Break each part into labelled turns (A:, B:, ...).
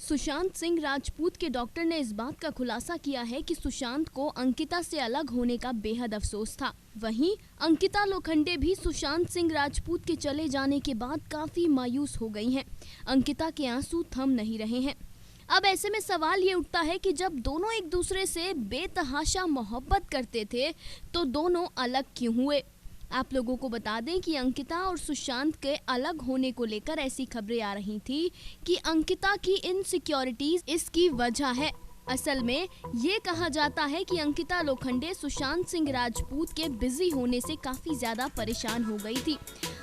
A: सुशांत सिंह राजपूत के डॉक्टर ने इस बात का खुलासा किया है कि सुशांत को अंकिता से अलग होने का बेहद अफसोस था। वहीं अंकिता लोखंडे भी सुशांत सिंह राजपूत के चले जाने के बाद काफी मायूस हो गई हैं। अंकिता के आंसू थम नहीं रहे हैं। अब ऐसे में सवाल ये उठता है कि जब दोनों एक दूसरे से बेतहाशा मोहब्बत करते थे तो दोनों अलग क्यों हुए। आप लोगों को बता दें कि अंकिता और सुशांत के अलग होने को लेकर ऐसी खबरें आ रही थी कि अंकिता की इनसिक्योरिटीज इसकी वजह है। असल में ये कहा जाता है कि अंकिता लोखंडे सुशांत सिंह राजपूत के बिजी होने से काफी ज्यादा परेशान हो गई थी।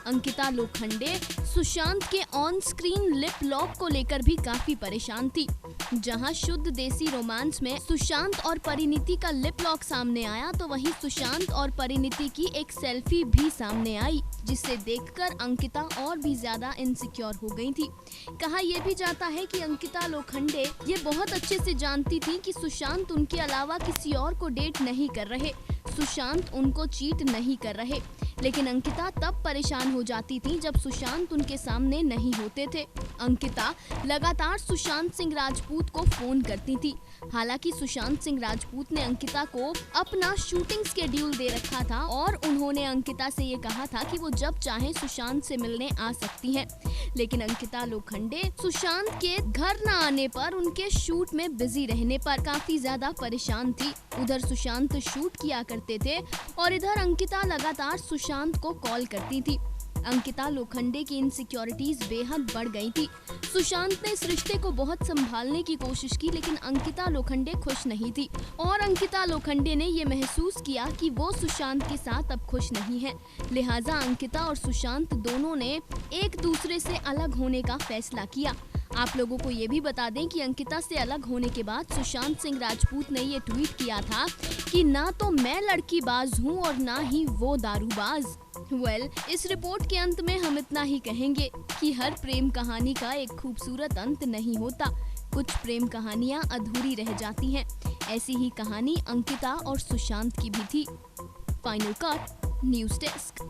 A: अंकिता लोखंडे सुशांत के ऑन स्क्रीन लिप लॉक को लेकर भी काफी परेशान थी। जहां शुद्ध देसी रोमांस में सुशांत और परिणीति का लिप लॉक सामने आया तो वहीं सुशांत और परिणीति की एक सेल्फी भी सामने आई, जिसे देखकर अंकिता और भी ज्यादा इनसिक्योर हो गई थी। कहा यह भी जाता है कि अंकिता लोखंडे ये बहुत अच्छे से जानती थी कि सुशांत उनके अलावा किसी और को डेट नहीं कर रहे, सुशांत उनको चीट नहीं कर रहे, लेकिन अंकिता तब परेशान हो जाती थी जब सुशांत उनके सामने नहीं होते थे। अंकिता लगातार सुशांत सिंह राजपूत को फोन करती थी। हालांकि सुशांत सिंह राजपूत ने अंकिता को अपना शूटिंग स्केड्यूल दे रखा था और उन्होंने अंकिता से ये कहा था कि वो जब चाहे सुशांत से मिलने आ सकती हैं। लेकिन अंकिता लोखंडे सुशांत के घर न आने पर, उनके शूट में बिजी रहने पर काफी ज्यादा परेशान थी। उधर सुशांत शूट किया करते थे और इधर अंकिता लगातार सुशांत को कॉल करती थी। अंकिता लोखंडे की इनसिक्योरिटीज बेहद बढ़ गई थी। सुशांत ने इस रिश्ते को बहुत संभालने की कोशिश की, लेकिन अंकिता लोखंडे खुश नहीं थी और अंकिता लोखंडे ने ये महसूस किया कि वो सुशांत के साथ अब खुश नहीं है। लिहाजा अंकिता और सुशांत दोनों ने एक दूसरे से अलग होने का फैसला किया। आप लोगों को ये भी बता दें कि अंकिता से अलग होने के बाद सुशांत सिंह राजपूत ने ये ट्वीट किया था कि ना तो मैं लड़की बाज हूँ और ना ही वो दारूबाज। इस रिपोर्ट के अंत में हम इतना ही कहेंगे कि हर प्रेम कहानी का एक खूबसूरत अंत नहीं होता। कुछ प्रेम कहानियां अधूरी रह जाती हैं। ऐसी ही कहानी अंकिता और सुशांत की भी थी। Final cut, news desk.